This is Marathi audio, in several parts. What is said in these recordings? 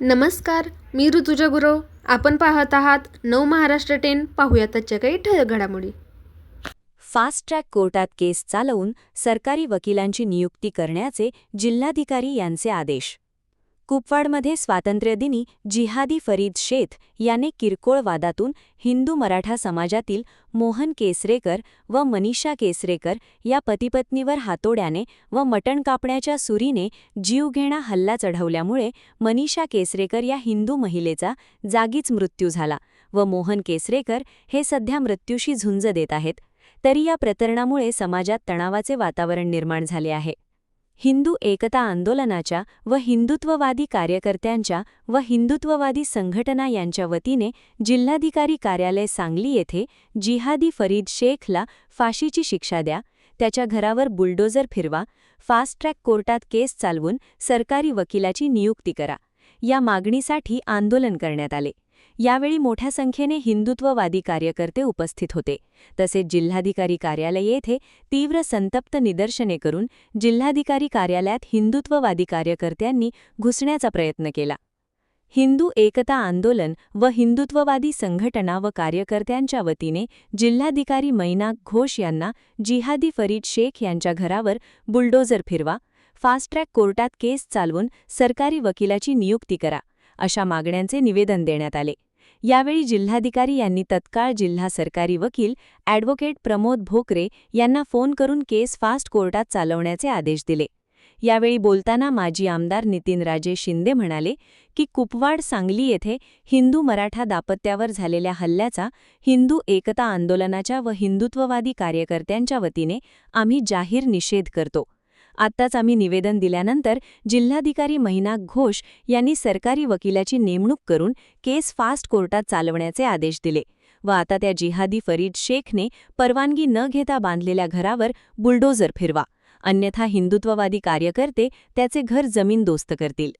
नमस्कार, मी ऋतुजा गुरव. आपण पाहत आहात नव महाराष्ट्र 10. पाहूयात आजच्या काही ठळक घडामोडी. फास्ट ट्रॅक कोर्टात केस चालवून सरकारी वकिलांची नियुक्ती करण्याचे जिल्हाधिकारी यांचे आदेश. कुपवाडमध्ये स्वातंत्र्यदिनी जिहादी फरीद शेख याने किरकोळ वादातून हिंदू मराठा समाजातील मोहन केसरेकर व मनीषा केसरेकर या पतिपत्नीवर हातोड्याने व मटण कापण्याच्या सुरीने जीवघेणा हल्ला चढवल्यामुळे मनीषा केसरेकर या हिंदू महिलेचा जागीच मृत्यू झाला व मोहन केसरेकर हे सध्या मृत्यूशी झुंज देत आहेत. तरी या प्रकरणामुळे समाजात तणावाचे वातावरण निर्माण झाले आहे. हिंदू एकता आंदोलनाच्या व हिंदुत्ववादी कार्यकर्त्यांच्या व हिंदुत्ववादी संघटना यांच्या वतीने जिल्हाधिकारी कार्यालय सांगली येथे जिहादी फरीद शेखला फाशीची शिक्षा द्या, त्याच्या घरावर बुलडोजर फिरवा, फास्ट ट्रॅक कोर्टात केस चालवून सरकारी वकिलाची नियुक्ती करा या मागणीसाठी आंदोलन करण्यात आले. यावेळी मोठ्या संख्येने हिंदुत्ववादी कार्यकर्ते उपस्थित होते. तसेच जिल्हाधिकारी कार्यालय येथे तीव्र संतप्त निदर्शने करून जिल्हाधिकारी कार्यालयात हिंदुत्ववादी कार्यकर्त्यांनी घुसण्याचा प्रयत्न केला. हिंदू एकता आंदोलन व हिंदुत्ववादी संघटना व कार्यकर्त्यांच्या वतीने जिल्हाधिकारी मैनाक घोष यांना जिहादी फरीद शेख यांच्या घरावर बुलडोजर फिरवा, फास्ट ट्रॅक कोर्टात केस चालवून सरकारी वकिलाची नियुक्ती करा अशा मागण्यांचे निवेदन देण्यात आले. यावेळी जिल्हाधिकारी यांनी तत्काळ जिल्हा सरकारी वकील ॲडव्होकेट प्रमोद भोकरे यांना फोन करून केस फास्ट कोर्टात चालवण्याचे आदेश दिले. यावेळी बोलताना माजी आमदार नितीनराजे शिंदे म्हणाले की कुपवाड सांगली येथे हिंदू मराठा दाम्पत्यावर झालेल्या हल्ल्याचा हिंदू एकता आंदोलनाच्या व हिंदुत्ववादी कार्यकर्त्यांच्या वतीने आम्ही जाहीर निषेध करतो. आत्ताच आम्ही निवेदन दिल्यानंतर जिल्हाधिकारी मैनाक घोष यांनी सरकारी वकिलाची नेमणूक करून केस फास्ट कोर्टात चालवण्याचे आदेश दिले व आता त्या जिहादी फरीद शेखने परवानगी न घेता बांधलेल्या घरावर बुलडोजर फिरवा, अन्यथा हिंदुत्ववादी कार्यकर्ते त्याचे घर जमीनदोस्त करतील.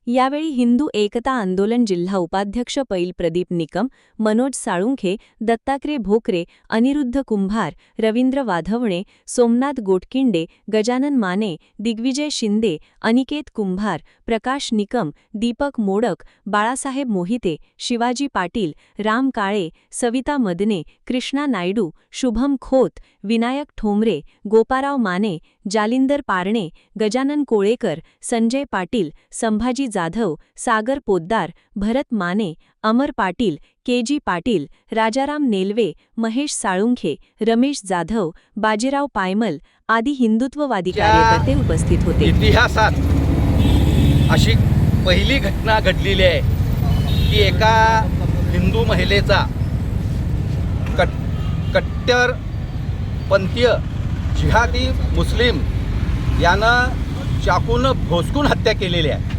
यावेळी हिंदू एकता आंदोलन जिल्हा उपाध्यक्ष पैल प्रदीप निकम, मनोज साळुंखे, दत्तात्रय भोकरे, अनिरुद्ध कुंभार, रवींद्र वाधवणे, सोमनाथ गोटकिंडे, गजानन माने, दिग्विजय शिंदे, अनिकेत कुंभार, प्रकाश निकम, दीपक मोडक, बाळासाहेब मोहिते, शिवाजी पाटील, राम काळे, सविता मदने, कृष्णा नायडू, शुभम खोत, विनायक ठोंबरे, गोपाराव माने, जालिंदर पारणे, गजानन कोळेकर, संजय पाटील, संभाजी जाधव, सागर पोद्दार, भरत माने, अमर पाटील, के.जी. पाटील, राजाराम नेलवे, महेश साळुंखे, रमेश जाधव, बाजीराव पायमल आदी हिंदुत्ववादी कार्यकर्ते उपस्थित होते. इतिहासात अशी पहिली घटना घडलेली आहे की एका हिंदू महिलेचा कट्टरपंथीय जिहादी मुस्लिम यानं चाकून भोसकून हत्या केलेली आहे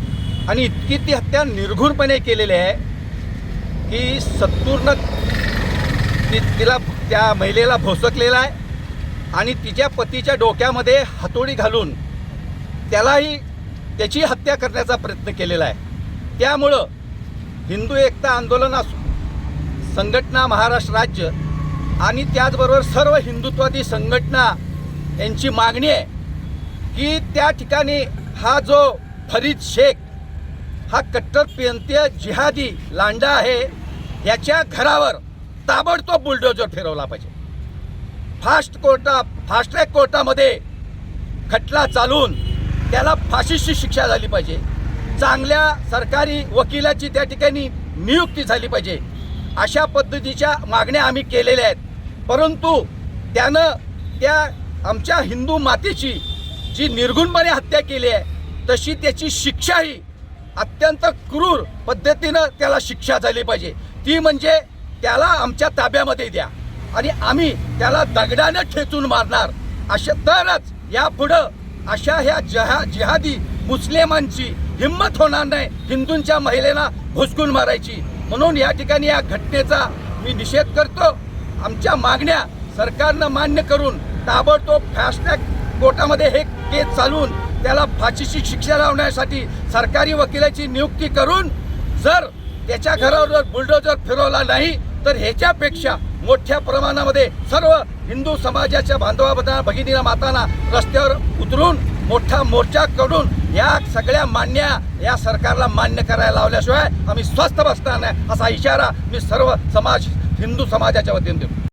आणि इतकी ती हत्या निर्घृणपणे केलेली आहे की सत्तूरनं तिला त्या महिलेला भोसकलेला आहे आणि तिच्या पतीच्या डोक्यामध्ये हातोडी घालून त्याची हत्या करण्याचा प्रयत्न केलेला आहे. त्यामुळं हिंदू एकता आंदोलन संघटना महाराष्ट्र राज्य आणि त्याचबरोबर सर्व हिंदुत्ववादी संघटना यांची मागणी आहे की त्या ठिकाणी हा जो फरीद शेख हा कट्टरपंथीय जिहादी लांडा आहे याच्या घरावर ताबडतोब बुलडोजर फिरवला पाहिजे. फास्ट ट्रॅक कोर्टामध्ये खटला चालून त्याला फाशीची शिक्षा झाली पाहिजे. चांगल्या सरकारी वकिलाची त्या ठिकाणी नियुक्ती झाली पाहिजे. अशा पद्धतीच्या मागण्या आम्ही केलेल्या आहेत. परंतु त्यानं त्या आमच्या हिंदू मातेची जी निर्घृणपणे हत्या केली आहे तशी त्याची शिक्षाही अत्यंत क्रूर पद्धतीनं त्याला शिक्षा झाली पाहिजे. ती म्हणजे त्याला आमच्या ताब्यामध्ये द्या आणि आम्ही त्याला दगडानं ठेचून मारणार. अशा तरच यापुढं अशा ह्या जिहादी मुस्लिमांची हिंमत होणार नाही हिंदूंच्या महिलेला भुसकून मारायची. म्हणून या ठिकाणी या घटनेचा मी निषेध करतो. आमच्या मागण्या सरकारनं मान्य करून ताबडतोब फास्ट ट्रॅक कोर्टामध्ये हे केस चालवून त्याला फाशीची शिक्षा लावण्यासाठी सरकारी वकिलाची नियुक्ती करून जर त्याच्या घरावर बुलडोजर फिरवला नाही तर ह्याच्यापेक्षा मोठ्या प्रमाणामध्ये सर्व हिंदू समाजाच्या बांधवांना भगिनीला मातांना रस्त्यावर उतरून मोठा मोर्चा करून या सगळ्या या सरकारला मान्य करायला लावल्याशिवाय आम्ही स्वस्थ बसणार नाही असा इशारा मी सर्व हिंदू समाजाच्या वतीने देतो.